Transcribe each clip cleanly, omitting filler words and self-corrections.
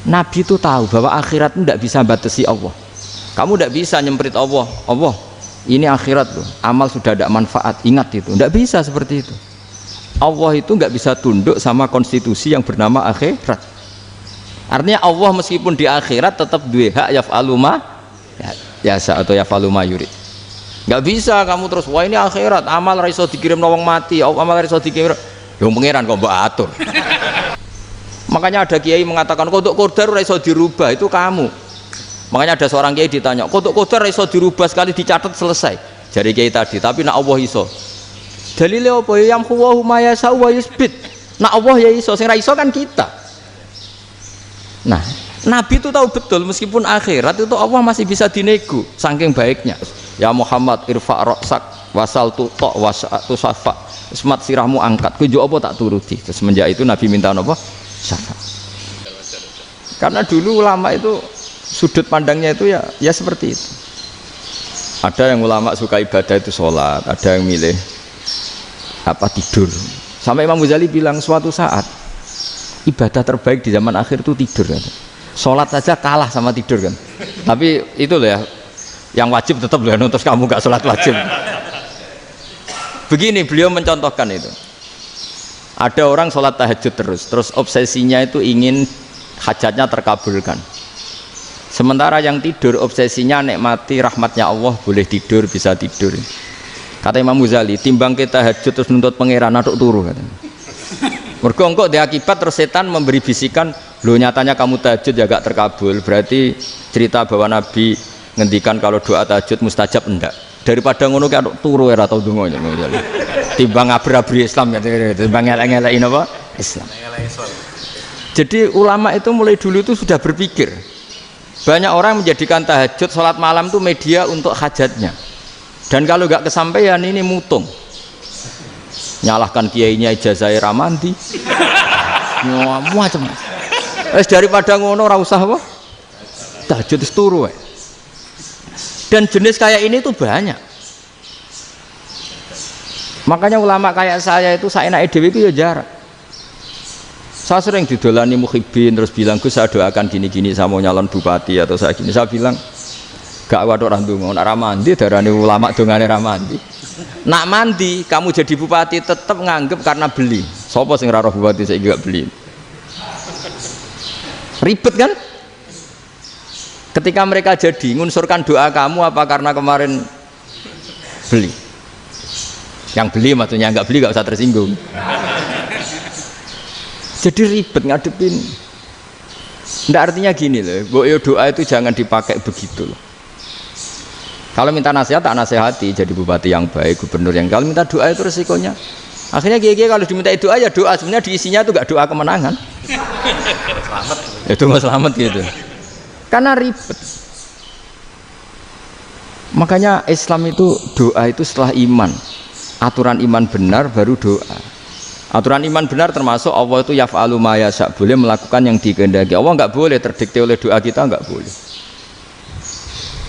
Nabi itu tahu bahwa akhirat itu tidak bisa batasi Allah. Kamu tidak bisa nyemprit Allah, Allah ini akhirat loh, amal sudah ada manfaat, ingat itu. Tidak bisa seperti itu. Allah itu nggak bisa tunduk sama konstitusi yang bernama akhirat. Artinya Allah meskipun di akhirat tetap duwe hak yaf'alu ma yasa atau yaf'alu ma yurid. Nggak bisa kamu terus wah ini akhirat, amal ra iso dikirim wong mati, amal ra iso dikirim. Yo pangeran kok mbok atur. Makanya ada kiai mengatakan kodok qadar ora iso dirubah, itu kamu. Makanya ada seorang kiai ditanya, kodok qadar ora iso dirubah sekali dicatat selesai. Jari kiai tadi, tapi nak Allah iso. Dalile apa? Yang huwa ma yasa wa yusbit. Nak Allah ya iso, sing ra iso kan kita. Nah, Nabi itu tahu betul meskipun akhirat itu Allah masih bisa dinego saking baiknya. Ya Muhammad irfa' ra'sak wasal tutok wasatu safa. Semat sirahmu angkat. Kujo apa tak turuti. Terus semenjak itu Nabi minta apa? Syafaat. Karena dulu ulama itu sudut pandangnya itu ya seperti itu. Ada yang ulama suka ibadah itu sholat, ada yang milih tidur. Sampai Imam Ghazali bilang suatu saat ibadah terbaik di zaman akhir itu tidur kan. Sholat saja kalah sama tidur kan. Tapi itu loh ya, yang wajib tetap loh, terus kamu gak sholat wajib. Begini beliau mencontohkan itu. Ada orang sholat tahajud terus obsesinya itu ingin hajatnya terkabulkan. Sementara yang tidur obsesinya nikmati rahmatnya Allah, boleh tidur, bisa tidur. Kata Imam Ghazali, timbang kita tahajud terus nuntut pangeran aduk turu katanya. Mergo engko di akibat terus setan memberi bisikan, lo nyatanya kamu tahajud ya gak terkabul, berarti cerita bahwa Nabi ngendikan kalau doa tahajud mustajab enggak. Daripada ngono ki aduk turu ora tau donga Imam Ghazali. Timbang abri-abri Islam ya, timbang ngelek-ngelekin apa? Islam. Jadi ulama itu mulai dulu itu sudah berpikir. Banyak orang menjadikan tahajud sholat malam itu media untuk hajatnya. Dan kalau nggak kesampaian ini mutung. Nyalahkan kiainya ijazah ramandi. Macam. Daripada ngono ora usah apa? Tahajud wis turu. Dan jenis kayak ini tuh banyak. Makanya ulama kayak saya itu saenake dhewe itu ya jarak. Saya sering didolani muhibbin terus bilang Gus saya doakan gini-gini saya mau nyalon bupati atau saya gini. Saya bilang gak waduh orang dongo, nak ramandi darani ulama dongane ramandi. Nak mandi kamu jadi bupati tetap nganggep karena beli. Sopo sing ora roh bupati saya gak beli. Ribet kan? Ketika mereka jadi ngunsurkan doa kamu apa karena kemarin beli? Yang beli maksudnya nggak beli nggak usah tersinggung. Jadi ribet ngadepin. Nggak artinya gini loh, doa itu jangan dipakai begitu loh. Kalau minta nasihat tak nasihati jadi bupati yang baik, gubernur yang kalau minta doa itu resikonya. Akhirnya kiai kalau diminta doa ya doa sebenarnya diisinya itu nggak doa kemenangan. Selamat. Itu nggak selamat gitu. Karena ribet. Makanya Islam itu doa itu setelah iman. Aturan iman benar baru doa. Aturan iman benar termasuk Allah itu yaf'alu ma yasha, boleh melakukan yang dikehendaki. Allah nggak boleh terdikte oleh doa kita, nggak boleh.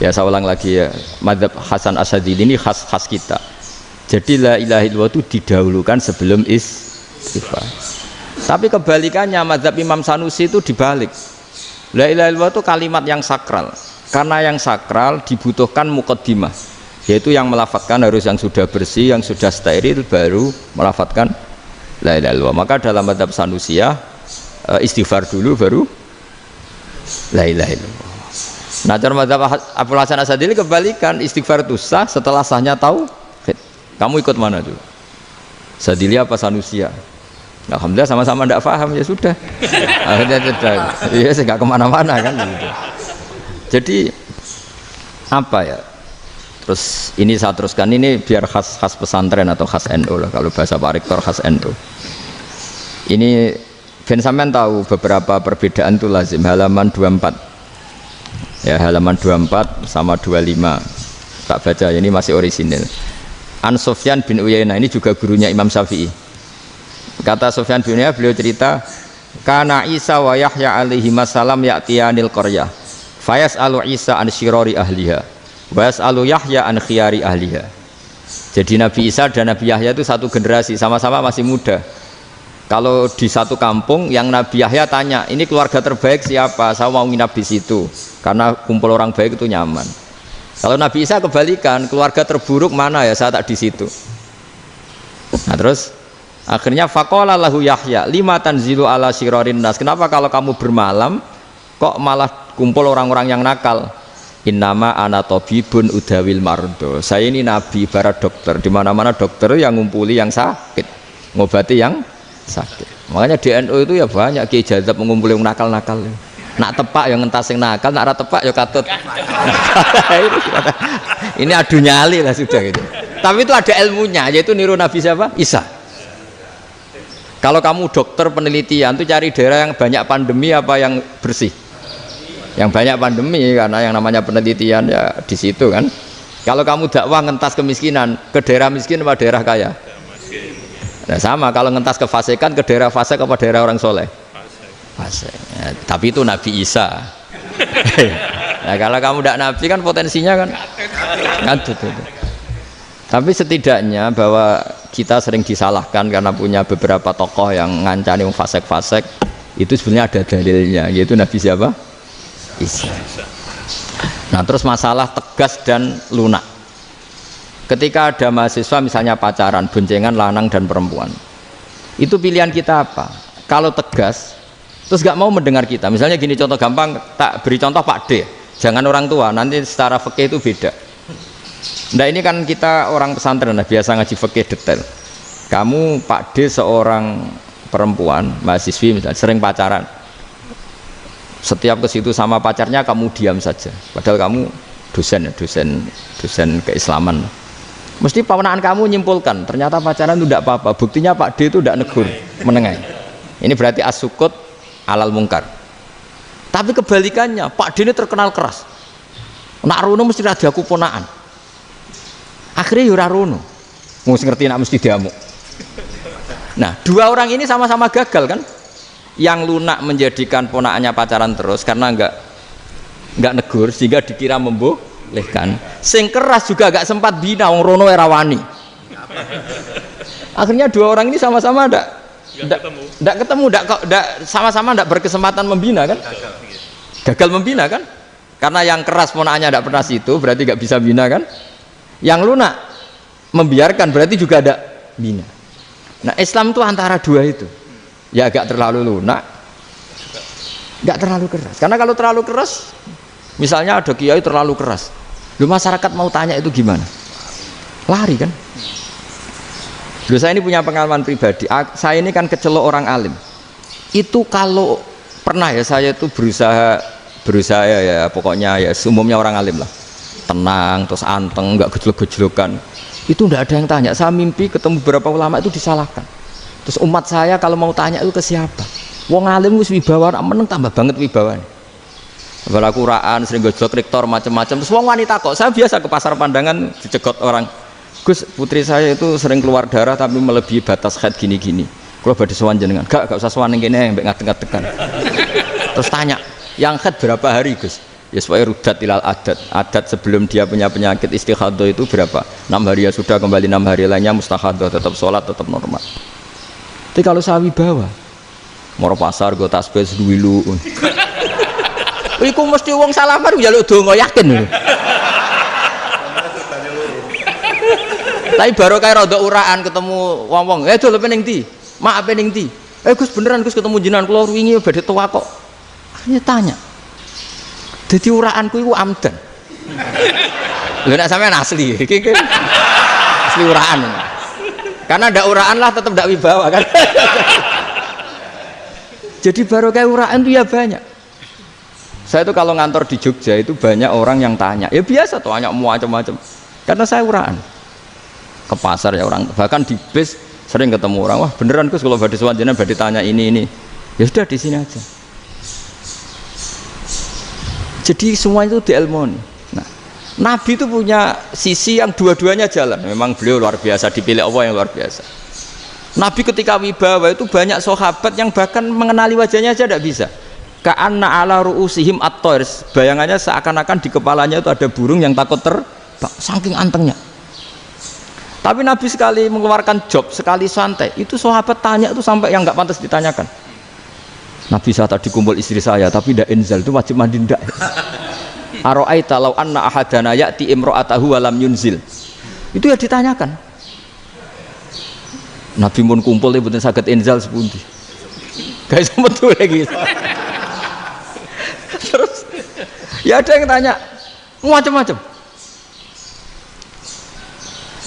Ya saya ulang lagi ya, madzhab Hasan Asyadzili ini khas kita. Jadi la ilaha illallah itu didahulukan sebelum istighfar. Tapi kebalikannya madzhab Imam Sanusi itu dibalik. La ilaha illallah itu kalimat yang sakral. Karena yang sakral dibutuhkan muqaddimah, yaitu yang melafadzkan harus yang sudah bersih, yang sudah steril baru melafadzkan la ilaha illallah. Maka dalam madzhab Sanusiyah istighfar dulu baru la ilaha illallah. Nah cara madzhab Abul Hasan Asyadzili kebalikan, istighfar itu sah setelah sahnya tauhid. Kamu ikut mana tuh? Asyadzili apa Sanusiyah? Alhamdulillah sama-sama tidak paham ya sudah. Akhirnya tidak. Iya saya nggak kemana-mana kan gitu. Jadi apa ya? Terus ini saya teruskan ini biar khas pesantren atau khas NU lah, kalau bahasa Pak Rektor khas NU. Ini Ben sampean tahu beberapa perbedaan itu lazim, halaman 24. Ya halaman 24 sama 25. Tak baca ini masih orisinil. An Sufyan bin Uyainah ini juga gurunya Imam Syafi'i. Kata Sufyan bin Uyainah beliau cerita, kana Isa wa Yahya alaihi masalam ya'tiyanil qaryah. Fayas'alu Isa an syirari ahliha. Was'alu Yahya an khiyari ahliha. Jadi Nabi Isa dan Nabi Yahya itu satu generasi, sama-sama masih muda. Kalau di satu kampung yang Nabi Yahya tanya, ini keluarga terbaik siapa? Saya mau nginap di situ karena kumpul orang baik itu nyaman. Kalau Nabi Isa kebalikan, keluarga terburuk mana ya? Saya tak di situ. Nah terus akhirnya faqala lahu Yahya, lima tanzilu ala syirarin nas. Kenapa kalau kamu bermalam kok malah kumpul orang-orang yang nakal? Innama ana tabibun udawil mardo. Saya ini nabi ibarat dokter. Di mana-mana dokter yang ngumpuli yang sakit, ngobati yang sakit. Makanya di NU itu ya banyak Kiai Jazab mengumpuli yang nakal-nakal. Nak tepak yang ngentas yang nakal, nak ora tepak ya katut. Ini adu nyali lah sudah gitu. Tapi itu ada ilmunya, yaitu niru Nabi siapa? Isa. Kalau kamu dokter penelitian tuh cari daerah yang banyak pandemi apa yang bersih? Yang banyak pandemi, karena yang namanya penelitian ya di situ kan. Kalau kamu dakwah ngentas kemiskinan, ke daerah miskin apa daerah kaya? Nah sama, kalau ngentas kefasikan ke daerah fasik apa daerah orang soleh? Fasik. Ya, tapi itu Nabi Isa. Nah kalau kamu tidak Nabi kan potensinya kan ngadut itu. Tapi setidaknya bahwa kita sering disalahkan karena punya beberapa tokoh yang ngancani fasik-fasik, itu sebenarnya ada dalilnya, yaitu Nabi siapa? Isa. Nah terus masalah tegas dan lunak. Ketika ada mahasiswa misalnya pacaran, boncengan lanang dan perempuan, itu pilihan kita apa? Kalau tegas, terus gak mau mendengar kita. Misalnya gini contoh gampang, tak beri contoh Pak D. Jangan orang tua, nanti secara fikih itu beda. Nah ini kan kita orang pesantren, nah, biasa ngaji fikih detail. Kamu Pak D seorang perempuan, mahasiswi misalnya, sering pacaran. Setiap ke situ sama pacarnya kamu diam saja. Padahal kamu dosen keislaman. Mesti pamanaan kamu nyimpulkan ternyata pacaran itu tidak apa-apa. Buktinya Pak D itu tidak negur, menengahi. Ini berarti as-sukut alal mungkar. Tapi kebalikannya, Pak D ini terkenal keras. Nak rono mesti ada kuponaan. Akhirnya yura rono. Mesti ngerti nak mesti diamuk. Nah, dua orang ini sama-sama gagal kan? Yang lunak menjadikan ponaannya pacaran terus karena enggak negur sehingga dikira membolehkan. Sing keras juga gak sempat bina wong rono era wani. Akhirnya dua orang ini sama-sama enggak ketemu, sama-sama enggak berkesempatan membina kan? Gagal membina kan? Karena yang keras ponaannya enggak pernah situ, berarti enggak bisa bina kan? Yang lunak membiarkan berarti juga ada bina. Nah, Islam itu antara dua itu. Ya agak terlalu lunak, enggak terlalu keras. Karena kalau terlalu keras, misalnya ada kiai terlalu keras, lu masyarakat mau tanya itu gimana? Lari kan? Lu saya ini punya pengalaman pribadi. Saya ini kan kecelok orang alim. Itu kalau pernah ya saya itu berusaha ya pokoknya ya umumnya orang alim lah. Tenang, terus anteng, enggak gejlok-gejlokan. Itu enggak ada yang tanya. Saya mimpi ketemu beberapa ulama itu disalahkan. Terus umat saya kalau mau tanya itu ke siapa? Wong alim wis wibawa, meneng tambah banget wibawan. Bala Quran sering gojlok rektor macam-macam. Terus wong wanita kok, saya biasa ke pasar pandangan dicegot orang. Gus, putri saya itu sering keluar darah tapi melebihi batas haid gini-gini. Kalau badhe sowan jenengan, gak usah sowan ning kene mbek ngadeg-ngadegan. Terus tanya, yang haid berapa hari, Gus? Ya supaya rudat ilal adat sebelum dia punya penyakit istihadah itu berapa? 6 hari ya sudah, kembali 6 hari lainnya mustahadah, tetap sholat, tetap normal. Tapi kalau sawi bawa moro pasar gue tasbih seduwilu iku mesti wong salaman njaluk donga yakin. Tapi baru kayak rada uraan ketemu wong-wong, dol pening ndi? Mak pening ndi? Gus beneran Gus ketemu jenengan kula wingi badhe tuwa kok. Akhirnya tanya. Dadi uraanku iku amdan. Lha nek sampean asli iki asli uraan. Karena ndak uraan lah tetap ndak wibawa kan. Jadi baru kayak uraan itu ya banyak. Saya itu kalau ngantor di Jogja itu banyak orang yang tanya. Ya biasa tuh tanya macam-macam. Karena saya uraan. Ke pasar ya orang, bahkan di bis sering ketemu orang. Wah beneran Gus kalau badhe sowan jenengan badhe tanya ini. Ya sudah di sini aja. Jadi semua itu diilmoni. Nabi itu punya sisi yang dua-duanya jalan. Memang beliau luar biasa, dipilih Allah yang luar biasa. Nabi ketika wibawa itu banyak sahabat yang bahkan mengenali wajahnya aja tidak bisa. Ka'anna ala ru'usihim at-thair. Bayangannya seakan-akan di kepalanya itu ada burung yang takut terbang, saking antengnya. Tapi Nabi sekali mengeluarkan job, sekali santai, itu sahabat tanya itu sampai yang nggak pantas ditanyakan. Nabi saya tadi kumpul istri saya, tapi tidak inzal, itu wajib mandi ndak? Aro'aita law anna ahadana ya'ti imra'atahu wa lam yunzil. Itu ya ditanyakan. Nabi pun kumpul ya betul saged inzal sepundi. Guys betul lagi. Terus ya ada yang tanya macam-macam.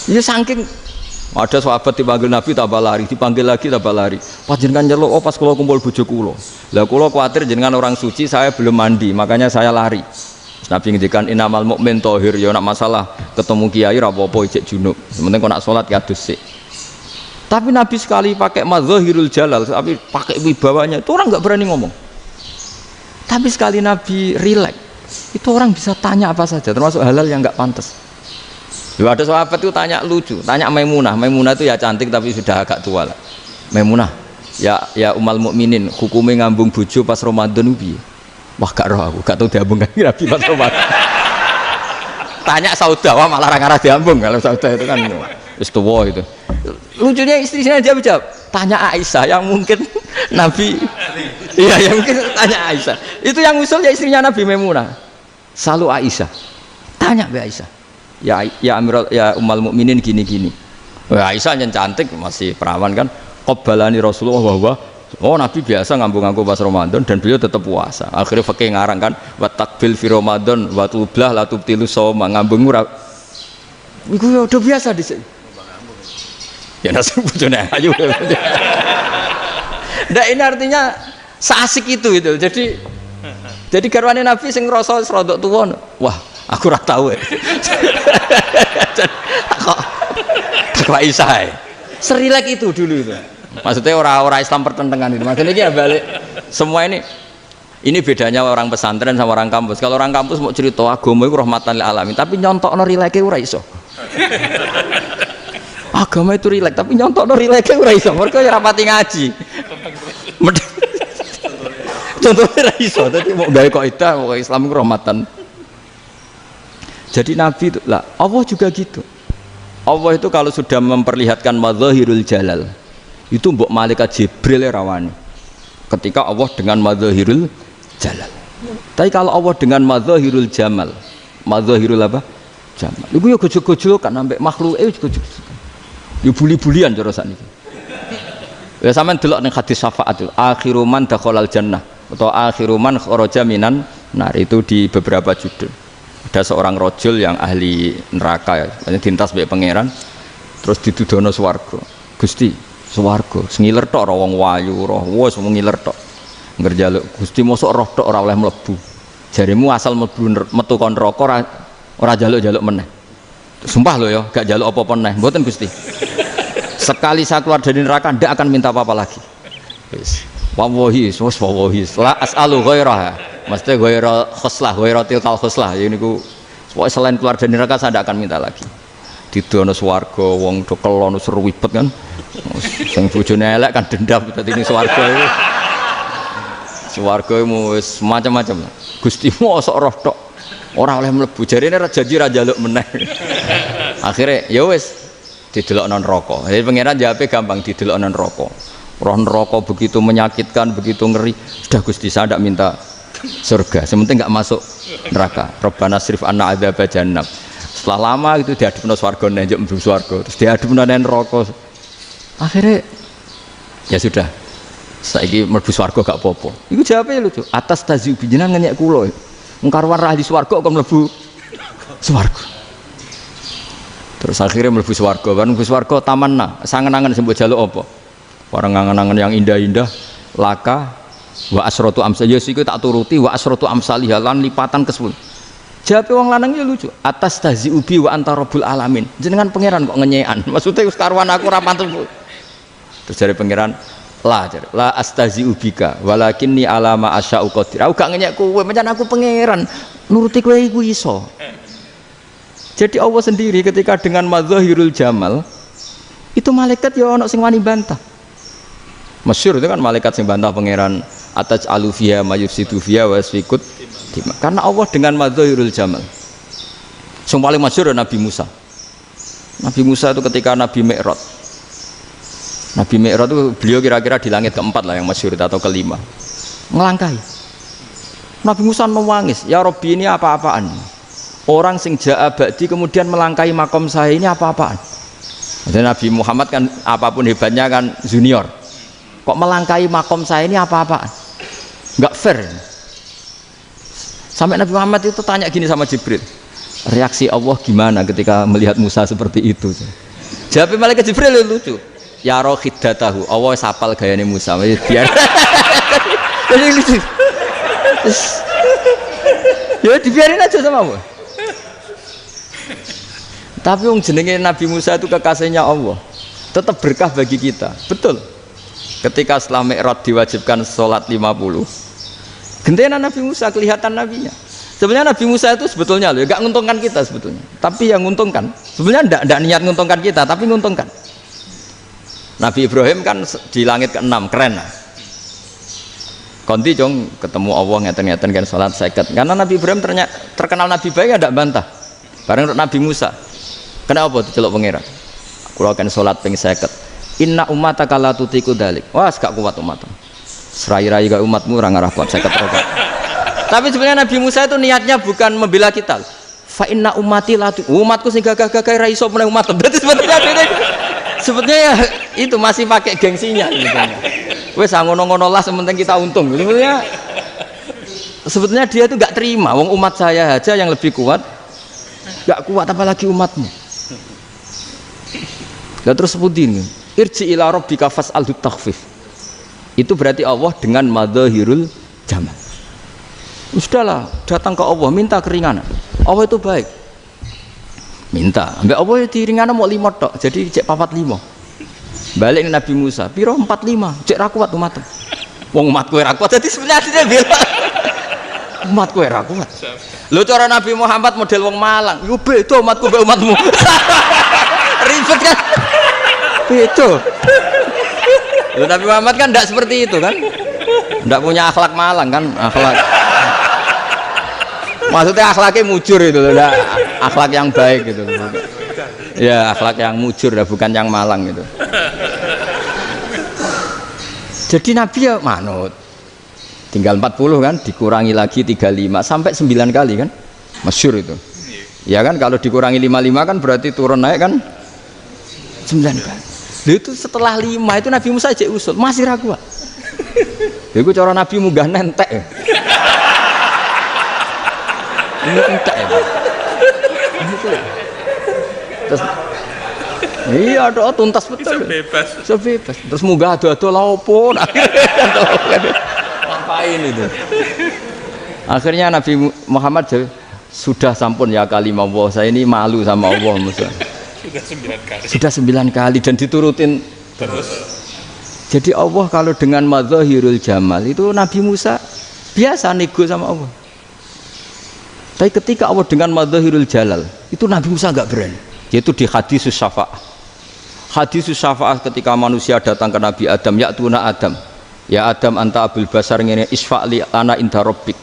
Ya saking ada sahabat dipanggil Nabi tambah lari, dipanggil lagi tambah lari. Panjenengan nyeluk, oh pas kula kumpul bojo kula. Lah kula kuwatir jenengan orang suci, saya belum mandi, makanya saya lari. Nabi ngendikan innamal mukmin thahir, ya nak masalah ketemu kiai ra apa-apa ijek junub. Sementing kok nak salat ya adus sik. Tapi Nabi sekali pakai madzahirul jalal, tapi pakai wibawanya, itu orang nggak berani ngomong. Tapi sekali Nabi rileks, itu orang bisa tanya apa saja, termasuk halal yang nggak pantas. Lalu ada sahabat itu tanya lucu, tanya Maimunah. Maimunah itu ya cantik tapi sudah agak tua lah. Maimunah, ya umal mukminin, hukumnya ngambung bojo pas Ramadan piye? Wah gak roh aku, gak tahu diambung kan Nabi pas Ramadan. Tanya Saudah, wah malah ngarah diambung. Kalau Saudah itu kan wis tuwa itu. Lucunya istrinya jawab, tanya Aisyah yang mungkin Nabi, iya yang mungkin tanya Aisyah. Itu yang usul ya istrinya Nabi Maimunah. Selalu Aisyah, tanya be Aisyah. Ya Amirul ya umal mukminin gini-gini. Aisyah yang cantik masih perawan kan. Qabbalani Rasulullah bahwa oh Nabi biasa ngambung-ngambung pas Ramadan dan beliau tetap puasa. Akhirnya fakih ngarang kan wa takbil fi Ramadan wa tublah la tubtilu shauma ngambung ora. Iku ya udah biasa di sini. Ya nasib bojone ayu. Ndak ini artinya seasik itu. Jadi garwane Nabi sing ngrasa rodok tuwa. Wah, aku ora tahu. Kok Aisyah. Serilek itu dulu itu. Maksudnya orang Islam pertentangan itu. Maksudnya ini ya balik semua ini bedanya orang pesantren sama orang kampus. Kalau orang kampus mau cerita agama itu rahmatan lil alamin, tapi nyontokno rileke ora iso. Agama itu rilek, tapi nyontokno rileke ora iso. Mergo ya rapati ngaji. Contohnya ora iso, dadi mau gawe kaidah kok Islam itu rahmatan. Jadi Nabi itu lah, Allah juga gitu. Allah itu kalau sudah memperlihatkan madzahirul jalal, itu mbok malaikat Jibril rawani. Ketika Allah dengan madzahirul jalal. Tapi kalau Allah dengan madzahirul jamal, madzahirul apa? Jamal. Iku ya gojok-gojokan ambek makhluke gojok. Ya buli-bulian cara sakniki. Ya sampean delok ning hadis syafaat itu, akhiru man dakhalal jannah atau akhiru man kharaja minan nar, itu di beberapa judul. Ada seorang rojul yang ahli neraka ya, dintas mbek pangeran terus ditudono swarga. Gusti, swarga sengiler tok ora wong wayu roh wis ngiler tok. Ngerjaluk Gusti mosok roh tok ora oleh mlebu. Jarimu asal mlebu metu kon neraka ora jaluk-jaluk meneh. Sumpah lho ya, gak jaluk apa-apa meneh. Mboten Gusti. Sekali saya keluar dari neraka ndak akan minta apa-apa lagi. Wis. Wallahi, wallahi. La as'alu ghairaha. Maksudnya ghaira khoslah, ghaira tilkal khoslah. Ya niku pokoke selain keluar dari neraka saya ndak akan minta lagi. Didono swarga wong do kelon seruwibet kan. Sing bojone elek kan dendam dadi ning swarga iku. Swarga wis macam-macam. Gusti mosok roh tok ora oleh mlebu. Jarine janji ra njaluk meneh. Akhire ya wis didelokno neraka. Jadi pangeran jawabe gampang, didelokno neraka. Roh neraka begitu menyakitkan, begitu ngeri. Sudah Gusti saya ndak minta surga, sementing nggak masuk neraka. Rabbana srif anna adzab jahannam. Setelah lama itu diadepno swarga nenjuk mlebu swarga, terus diadepno nang neraka. Akhirnya ya sudah. Saiki mlebu swarga gak apa-apa. Iku jawabe lucu. Atas taziu jenengan ngenyek kula. Wong karwan ra di swarga kok mlebu swarga. Terus akhirnya mlebu swarga, kan mlebu swarga tamanna, sangen-angen sing mbok jaluk apa? Orang angen-angen yang indah-indah, laka wa asratu amsal ya siku tak turuti wa asratu amsalih lan lipatan ke-10. Jawabe wong lanang ya lucu. Atas taziu bi wa anta rabbul alamin. Jenengan pangeran kok ngenyekan. Maksudnya wis karwan aku ora pantes. Terus jare pangeran la astazi'u bika walakinni alama asya'u qadir. Aku gak ngenyek kowe, pancen aku pangeran. Nuruti kowe iku iso. Jadi Allah sendiri ketika dengan madzahirul jamal itu malaikat ya ono sing wani bantah. Masyhur itu kan malaikat sing bantah pangeran ataj alufiya mayufsidu fiya wasfikut. Karena Allah dengan madzahirul jamal. Sing paling masyhur Nabi Musa. Nabi Musa itu ketika Nabi Mi'raj. Nabi Mi'raj itu beliau kira-kira di langit keempat lah yang masyhur atau kelima. Ngelangkai. Nabi Musa nangis, ya Rabbi ini apa-apaan? Orang sing ja'a ba'di kemudian melangkai makom saya ini apa-apaan? Dan Nabi Muhammad kan apapun hebatnya kan junior. Kok melangkai makom saya ini apa-apaan? Enggak fair. Sampai Nabi Muhammad itu tanya gini sama Jibril, reaksi Allah gimana ketika melihat Musa seperti itu? Jawab malaikat Jibril lucu, ya roh hiddatahu, Allah sapal gayanya Musa, biar jadi lucu. Ya dibiarin aja sama Allah. Tapi yang jenenge Nabi Musa itu kekasihnya Allah, tetap berkah bagi kita, betul. Ketika setelah Mi'raj diwajibkan sholat 50, gentenan Nabi Musa kelihatan nabinya. Sebenarnya Nabi Musa itu sebetulnya loh, gak nguntungkan kita sebetulnya. Tapi yang nguntungkan, sebenarnya ndak niat nguntungkan kita, tapi nguntungkan. Nabi Ibrahim kan di langit ke-6, keren lah. Konti jong ketemu Allah ngeten-ngeten kan sholat 50. Karena Nabi Ibrahim terkenal Nabi baik, ada bantah. Bareng Nabi Musa, kenapa diceluk pangeran? Kula kan sholat ping 50. Inna ummataka la tutiku dalik. Wah, gak kuat umatmu. Serai-rai gak umatmu orang arah kuat 50 rokaat. Tapi sebenarnya Nabi Musa itu niatnya bukan membela kita. Fa inna ummati la umatku sing gagah-gagah ra iso meneh umat. Berarti sebetulnya ya itu masih pakai gengsinya gitu. Wes ngono-ngono lah sementing kita untung. Sebetulnya dia itu gak terima wong umat saya aja yang lebih kuat. Gak kuat apalagi umatmu. Lah terus sebutin irji ila rabbika fas'alhu takhfif. Itu berarti Allah dengan madzahirul jamal. Sudahlah, datang ke Allah minta keringanan. Allah itu baik. Minta, ambek Allah di ringanan mau 5 tok, jadi cek 45. Balik ke Nabi Musa, piro 45, cek ra kuat umat. Wong umatku ra kuat, jadi sebenarnya dia bilang umatku ra kuat. Lho cara Nabi Muhammad model wong Malang, yo beda umatku mbek umatmu. Ribet kan? Beda. Loh, Nabi Muhammad kan tidak seperti itu kan, tidak punya akhlak Malang kan, akhlak maksudnya akhlaknya mujur itu loh, akhlak yang baik gitu loh. Ya akhlak yang mujur bukan yang Malang gitu. Jadi Nabi ya manut, tinggal 40 kan, dikurangi lagi 35 sampai 9 kali kan, masyhur itu ya kan. Kalau dikurangi 55 kan berarti turun naik kan 9 kali. Itu setelah 5 itu Nabi Musa aja usul masih ragu. Itu cara Nabi munggah nentek. Ini entek ya. Terus iya doa tuntas betul. Sebebas. Terus munggah ado-ado lha opo? Ngapain itu? Akhirnya Nabi Muhammad sudah sampun ya kalimah Allah, saya ini malu sama Allah Musa. Sudah 9 kali dan diturutin terus. Jadi Allah kalau dengan madzahirul jamal itu Nabi Musa biasa nego sama Allah. Tapi ketika Allah dengan madzahirul jalal itu Nabi Musa enggak berani. Yaitu di hadisus syafa'ah. Hadisus syafa'ah ketika manusia datang ke Nabi Adam, ya tuna Adam. Ya Adam anta abul basar ngene isfa'li ana inda rabbik.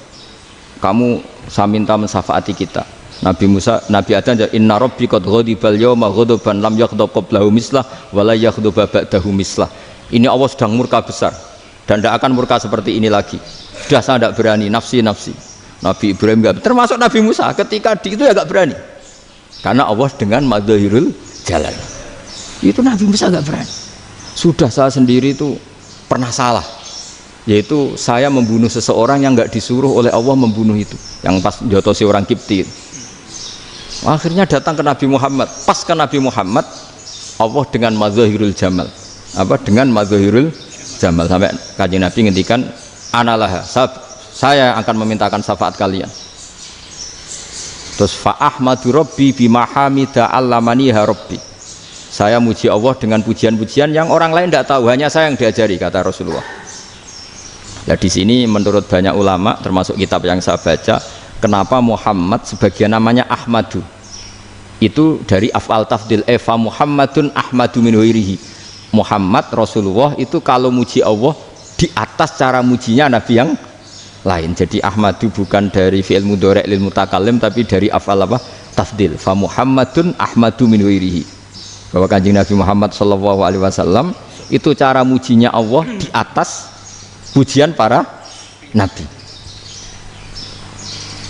Kamu saya minta mensafaati kita. Nabi Musa, Nabi Adam, inna rabbi qad ghadibal yawma ghadaban lam yaghdab qablahu mislah wa la yaghdab ba'dahu mislah. Ini Allah sedang murka besar dan tidak akan murka seperti ini lagi. Sudah saya tidak berani, nafsi. Nabi Ibrahim enggak, termasuk Nabi Musa ketika itu ya enggak berani. Karena Allah dengan madzahirul jalal. Itu Nabi Musa enggak berani. Sudah saya sendiri itu pernah salah. Yaitu saya membunuh seseorang yang enggak disuruh oleh Allah membunuh itu. Yang pas jotosi orang Kipti. Akhirnya datang ke Nabi Muhammad. Pas ke Nabi Muhammad Allah dengan madzahirul jamal. Apa dengan madzahirul jamal sampai Kanjeng Nabi ngendikan analah saya akan memintakan syafaat kalian. Terus fa ahmadu rabbi bima hamida allamaniha rabbi. Saya muji Allah dengan pujian-pujian yang orang lain tidak tahu, hanya saya yang diajari, kata Rasulullah. Nah di sini menurut banyak ulama termasuk kitab yang saya baca, kenapa Muhammad sebagian namanya Ahmadu? Itu dari af'al tafdil, fa Muhammadun Ahmadu min ghairihi. Muhammad Rasulullah itu kalau muji Allah di atas cara mujinya Nabi yang lain. Jadi Ahmadu bukan dari fi'il mudhari' lil mutakallim tapi dari af'al apa? Tafdil. Fa Muhammadun Ahmadu min ghairihi. bahwa Kanjeng Nabi Muhammad SAW itu cara mujinya Allah di atas pujian para nabi.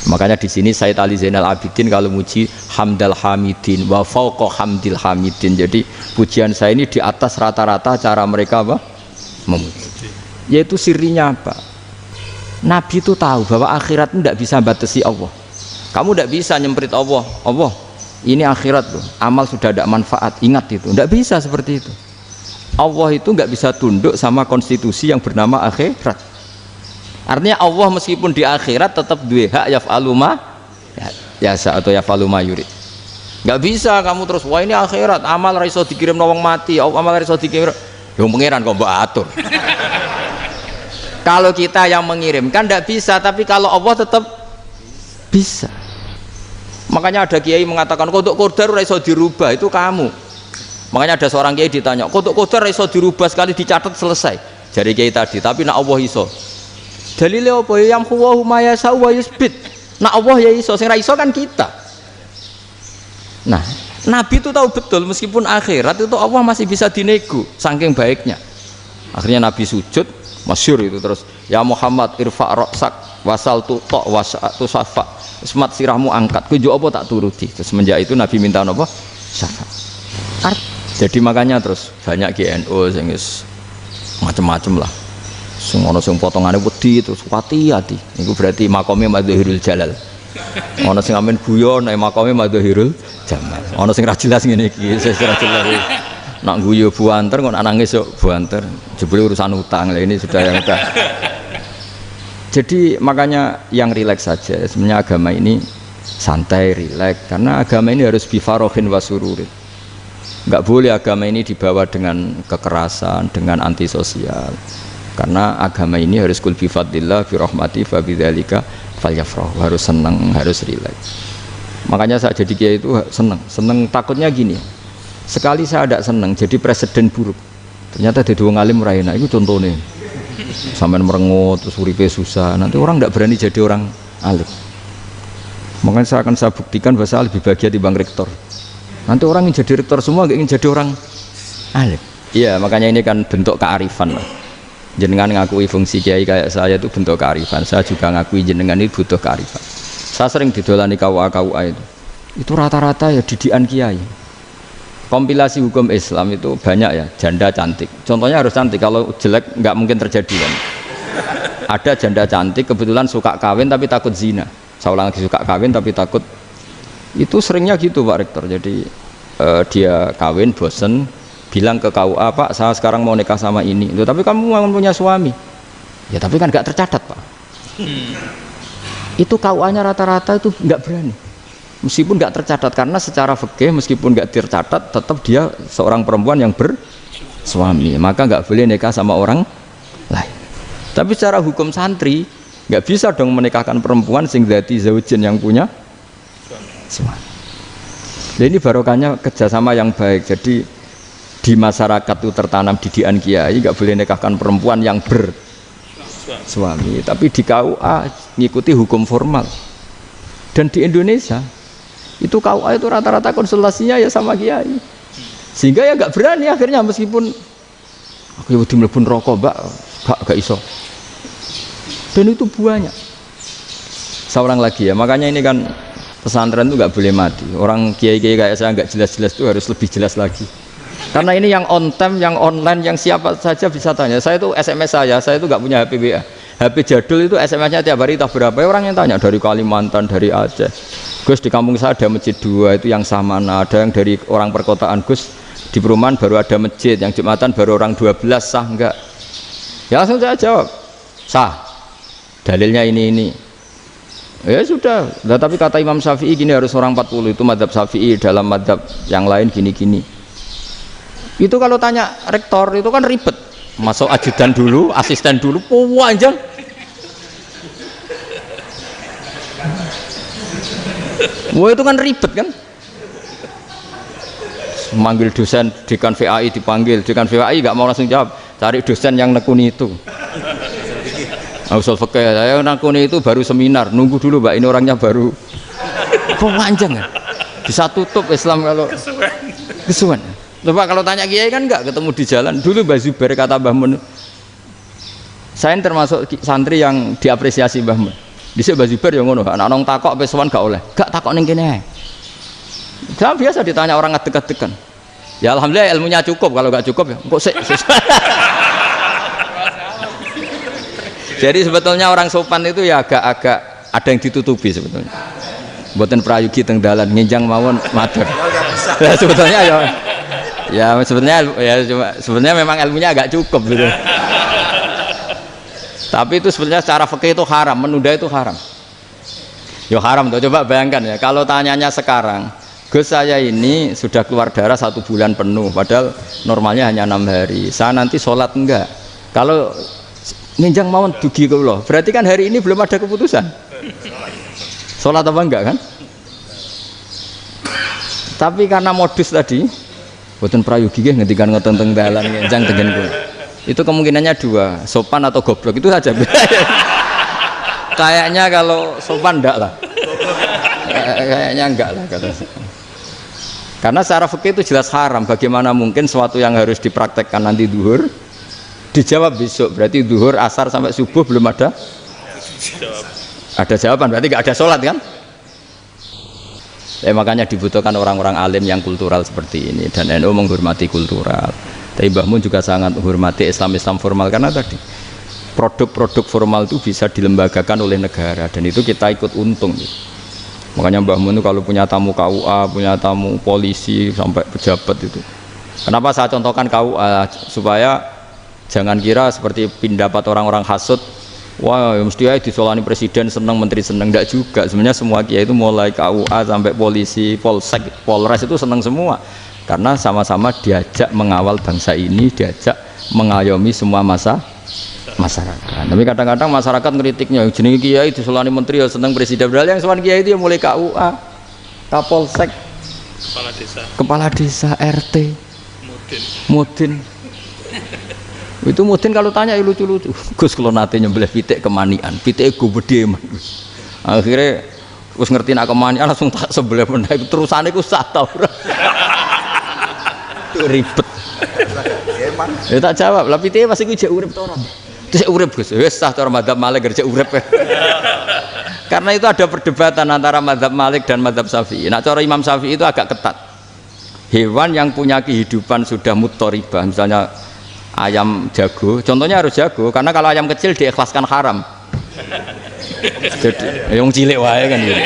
Makanya di sini Sayyid Ali Zainal Abidin kalau muji hamdal hamidin wa fauqa hamdil hamidin. Jadi pujian saya ini di atas rata-rata cara mereka apa? Memuji. Yaitu sirinya apa? Nabi itu tahu bahwa akhirat itu tidak bisa batasi Allah. Kamu tidak bisa nyemprit Allah. Allah, ini akhirat tuh. Amal sudah ada manfaat. Ingat itu. Tidak bisa seperti itu. Allah itu nggak bisa tunduk sama konstitusi yang bernama akhirat. Artinya Allah meskipun di akhirat tetap duwe hak yaf'alu ma yasa atau yaf'alu ma yurid. Nggak bisa kamu terus wah ini akhirat amal ra iso dikirim wong mati, amal ra iso dikirim. Ya pangeran kok mbok atur. Kalau kita yang mengirimkan tidak bisa, tapi kalau Allah tetap bisa. Makanya ada kiai mengatakan kodok qadar ora iso dirubah, itu kamu. Makanya ada seorang kiai ditanya, kodok qadar ora iso dirubah sekali dicatat selesai. Jari kiai tadi, tapi nak Allah iso. Dalile apa ya yamhu ma yasha wa yusbit. Nak Allah ya iso, sing ra iso kan kita. Nah, Nabi itu tahu betul meskipun akhirat itu Allah masih bisa dinego saking baiknya. Akhirnya Nabi sujud, masyhur itu terus, ya Muhammad irfa' ra'sak wasal tu ta wasatu safa. Semat sirahmu angkat, kujo apa tak turuti. Terus semenjak itu Nabi minta apa? Syafaat. Jadi makanya terus banyak GNU sing macam-macam lah. Sing ana sing potongane wedi terus hati-hati. Niku berarti makome Madzahirul Jalal. Ana sing amen guyon nek makome Madzahirul Jamal. Ana sing ra jelas ngene iki, sing ra jelas. Nak guyu buanter kok nangis yo buanter. Jebule urusan utang. Lah ini sudah yang udah. Jadi makanya yang rileks saja. Sebenarnya agama ini santai, rileks karena agama ini harus bifarohin wasururin. Enggak boleh agama ini dibawa dengan kekerasan, dengan antisosial. Karena agama ini harus kul bi fadlillah bi rahmati fa bidzalika falyafrahu, harus senang, harus rileks. Makanya saya jadi kiai itu senang takutnya gini. Sekali saya tidak senang jadi presiden buruk. Ternyata di dua ngalim raina itu contohnya. Sampai merengut terus uripe susah. Nanti orang tidak berani jadi orang alim. Makanya saya buktikan bahwa saya lebih bahagia dibanding rektor. Nanti orang ingin jadi rektor semua, nggak ingin jadi orang alim. Iya, makanya ini kan bentuk kearifan lah. Jenengan ngakui fungsi kiai kayak saya itu bentuk kearifan. Saya juga ngakui jenengan ini butuh kearifan. Saya sering didolani KUA itu. Itu rata-rata ya didikan kiai. Kompilasi hukum Islam itu banyak ya, janda cantik. Contohnya harus cantik, kalau jelek nggak mungkin terjadi kan. Ada janda cantik kebetulan suka kawin tapi takut zina. Saya ulang lagi, suka kawin tapi takut. Itu seringnya gitu Pak Rektor. Jadi dia kawin bosen, bilang ke KUA, Pak saya sekarang mau nikah sama ini. Loh, tapi kamu mau punya suami. Ya tapi kan nggak tercatat Pak. Itu KUA-nya rata-rata itu nggak berani. Meskipun nggak tercatat, karena secara fikih meskipun nggak tercatat tetap dia seorang perempuan yang bersuami, maka nggak boleh nikah sama orang lain. Tapi secara hukum santri nggak bisa dong menikahkan perempuan sing dzati zaujin yang punya suami. Nah, ini barokahnya kerjasama yang baik. Jadi di masyarakat itu tertanam didikan kiai nggak boleh nikahkan perempuan yang bersuami. Tapi di KUA ngikuti hukum formal. Dan di Indonesia itu KUA itu rata-rata konsultasinya ya sama kiai, sehingga ya nggak berani akhirnya meskipun aku wedi mlebu neraka mbak gak iso. Dan itu buahnya. Seorang lagi ya, makanya ini kan pesantren itu nggak boleh mati. Orang kiai-kiai kayak saya nggak jelas-jelas itu harus lebih jelas lagi. Karena ini yang on time, yang online, yang siapa saja bisa tanya. Saya itu SMS saya itu nggak punya HP WA. HP jadul itu SMS-nya tiap hari tak berapa, orang yang tanya dari Kalimantan, dari Aceh. Gus di kampung saya ada masjid 2 itu yang sama, ada yang dari orang perkotaan, Gus di perumahan baru ada masjid, yang Jumatan baru orang 12, sah enggak? Ya langsung saya jawab, sah. Dalilnya ini. Ya sudah, nah, tapi kata Imam Syafi'i gini harus orang 40, itu madzhab Syafi'i, dalam madzhab yang lain gini-gini. Itu kalau tanya rektor itu kan ribet. Masuk ajudan dulu, asisten dulu, panjang. Wah itu kan ribet kan. Manggil dosen dekan VAI dipanggil, dekan VAI nggak mau langsung jawab, cari dosen yang nekuni itu. Usul fikih saya nekuni itu baru seminar, nunggu dulu Mbak ini orangnya baru. Panjang kan. Bisa tutup Islam kalau kesuwen. Coba kalau tanya kiai kan enggak ketemu di jalan. Dulu Mbah Zubair kata Mbah Mun, saya termasuk santri yang diapresiasi Mbah Mun. Dhisik Mbah Zubair ya ngono, anak nong takok pesowan gak oleh. Gak takok ning kene ae. Saya biasa ditanya orang ngadeg-adegan. Ya alhamdulillah ilmunya cukup, kalau gak cukup ya kok sik. Jadi sebetulnya orang sopan itu ya agak-agak ada yang ditutupi sebetulnya. Mboten prayogi teng dalan nginjang mawon matur. Ya sebetulnya ya sebenarnya memang ilmunya agak cukup gitu. Tapi itu sebenarnya secara fikih itu haram, menunda itu haram. Ya haram tuh, coba bayangkan ya, kalau tanyanya sekarang, Gus saya ini sudah keluar darah 1 bulan penuh, padahal normalnya hanya 6 hari. Saya nanti sholat enggak? Kalau nginjang mawon dugi kula, berarti kan hari ini belum ada keputusan. Sholat apa enggak kan? Tapi karena modus tadi, boten prayogi nggih ngendikan ngoten teng dalan nginjang tengen kula. Itu kemungkinannya 2, sopan atau goblok, itu saja. Kayaknya kalau sopan enggak lah. Kayaknya enggak lah kata. Karena secara fikih itu jelas haram. Bagaimana mungkin sesuatu yang harus dipraktekkan nanti duhur dijawab besok? Berarti duhur, asar sampai subuh belum ada jawaban, berarti nggak ada sholat kan? Makanya dibutuhkan orang-orang alim yang kultural seperti ini, dan NU menghormati kultural. Tapi Mbah Mun juga sangat menghormati Islam formal, karena tadi produk-produk formal itu bisa dilembagakan oleh negara, dan itu kita ikut untung. Makanya Mbah Mun itu kalau punya tamu KUA, punya tamu polisi sampai pejabat itu. Kenapa saya contohkan KUA? Supaya jangan kira seperti pendapat orang-orang hasud, wah mesti aja disolani presiden seneng, menteri seneng. Enggak juga. Sebenarnya semua kiai itu mulai KUA sampai polisi, polsek, polres itu seneng semua. Karena sama-sama diajak mengawal bangsa ini, diajak mengayomi semua masyarakat. Tapi kadang-kadang masyarakat ngeritiknya, jenenge kiai disolani menteri ya seneng presiden. Padahal yang sowan kiai itu ya mulai KUA, Kapolsek, kepala desa, RT, Mudin. Itu Mudin kalau tanya ya lucu-lucu. Gus kalau nate nyembelih pitik kemanian, pitike gede man. Akhirnya wis ngerti nak kemanian langsung tak sebelah meneh terusane ku sah ta ora. Ribet. Ya tak jawab, lah pitike pasti ku jek urip to ora. Terus urip Gus, wis sah cara madzhab Malik kerja urip. Karena itu ada perdebatan antara madzhab Malik dan madzhab Syafi'i. Nah, cara Imam Syafi'i itu agak ketat. Hewan yang punya kehidupan sudah mutharibah, misalnya ayam jago, contohnya harus jago, karena kalau ayam kecil diikhlaskan haram. Jadi yang cilik wae kan gitu.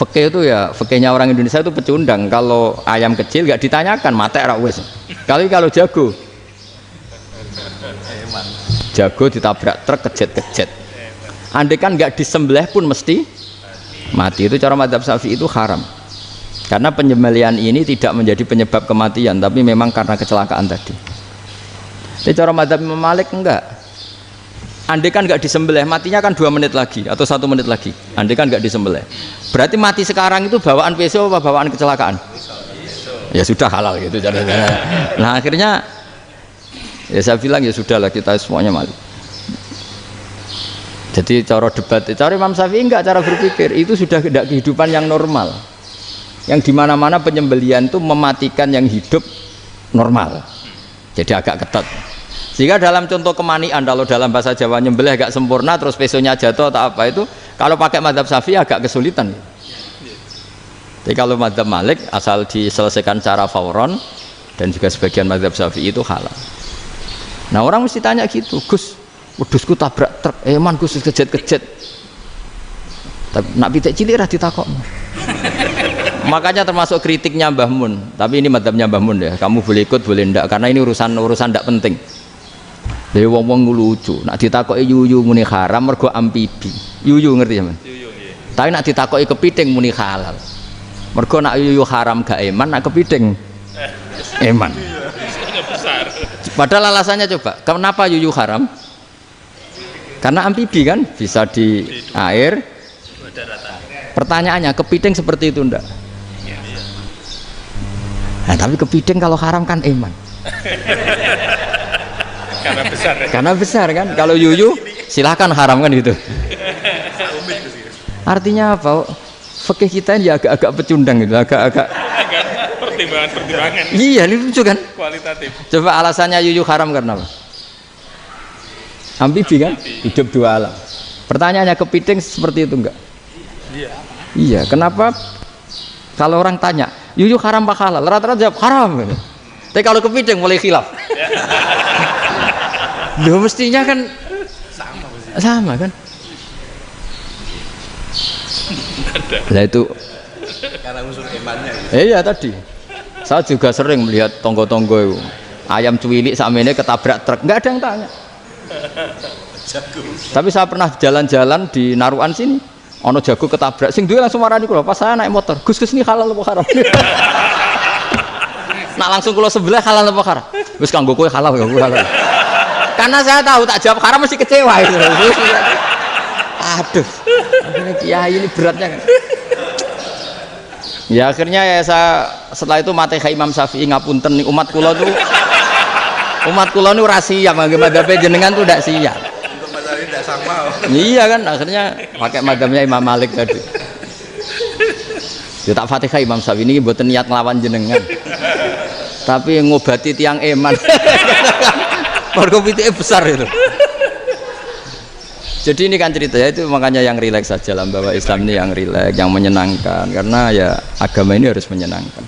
Fikih itu ya, fikihnya orang Indonesia itu pecundang. Kalau ayam kecil nggak ditanyakan, mate ra wis. Kalau jago ditabrak truk kejet. Andai kan nggak disembelih pun mesti mati. Itu cara madzhab Syafi'i itu haram. Karena penyembelihan ini tidak menjadi penyebab kematian, tapi memang karena kecelakaan tadi. Ini cara madzhab Imam Malik enggak. Andai kan nggak disembelih, matinya kan 2 menit lagi atau 1 menit lagi. Andai kan nggak disembelih, berarti mati sekarang itu bawaan peso apa bawaan kecelakaan? Ya sudah halal gitu caranya. Nah akhirnya ya saya bilang ya sudahlah kita semuanya mati. Jadi cara debat, cara Imam Syafi'i enggak, cara berpikir itu sudah tidak kehidupan yang normal, yang dimana-mana penyembelihan itu mematikan yang hidup normal. Jadi agak ketat. Sehingga dalam contoh kemanian, kalau dalam bahasa Jawa nyembelih agak sempurna terus pesonya jatuh atau apa itu, kalau pakai madzhab Syafi'i agak kesulitan. Jadi kalau madzhab Malik asal diselesaikan secara fauron, dan juga sebagian madzhab Syafi'i itu halal. Nah orang mesti tanya gitu, Gus, wedhusku tabrak truk, man Gus kejet. Tapi nak pitik cilik ra ditakok. Makanya termasuk kritiknya Mbah Mun, tapi ini madzhabnya Mbah Mun ya, kamu boleh ikut boleh ndak, karena ini urusan ndak penting. Dari wong-wong lucu, nak ditakoki yuyu muni haram mergo amfibi. Yuyu ngerti ya, Man? Yuyu nggih. Tapi nak ditakoki kepiting muni halal. Mergo nak yuyu haram gak eman, nak kepiting eman. Padahal alasannya coba, kenapa yuyu haram? Karena amfibi kan, bisa di air. Pertanyaannya, kepiting seperti itu ndak? Nah, tapi kepiting kalau haram kan eman. Karena besar kan. Kalau yuyu silahkan haram kan gitu. Artinya apa? Fikih kita ini agak-agak pecundang gitu, agak-agak pertimbangan. Iya, ini lucu kan? Kualitatif. Coba alasannya yuyu haram karena apa? Amfibi kan? Hidup dua alam. Pertanyaannya kepiting seperti itu enggak? Iya. Iya, kenapa kalau orang tanya, yuyu haram apa halal? Rata-rata jawab haram. Tapi kalau kepiting mulai khilaf. Loh mestinya kan sama kan? Nah itu karena unsur imannya. Iya tadi. Saya juga sering melihat tonggo-tonggo itu. Ayam cuwilik sakmene ketabrak truk, enggak ada yang tanya. Jago. Tapi saya pernah jalan-jalan di Naruan sini. Ono jago ketabrak, sing duwe langsung marani kula. Pas saya naik motor, Gus ini halal apa haram? Nak langsung kula sebelah halal apa haram? Wis kanggo kowe halal ya halal. Karena saya tahu tak jawab haram mesti kecewa itu. Aduh. Akhirnya kiai ini beratnya kan. Ya akhirnya ya saya setelah itu mate Imam Syafi'i ngapunten nih umat kula nu rahasia mangke madzhab jenengan tuh ndak siap. Untuk masalah ini tidak sama. Iya kan akhirnya pakai madzhabnya Imam Malik tadi. Ya tak Fatihah Imam Syafi'i ini mboten niat nglawan jenengan. Tapi ngobati tiang eman. Mergo pitike besar itu. Jadi ini kan ceritanya itu makanya yang rileks saja lah bahwa Islam ini yang rileks, yang menyenangkan karena ya agama ini harus menyenangkan.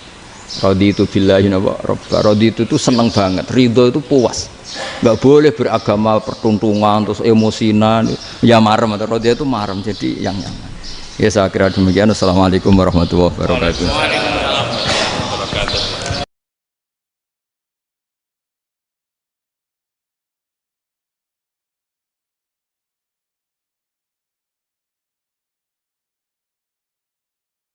Raditu billahi robba, raditu itu seneng banget, ridho itu puas. Nggak boleh beragama pertuntungan terus emosinan, ya marem atau raditu itu marem jadi yang nyaman. Ya saya kira demikian. Assalamualaikum warahmatullahi wabarakatuh.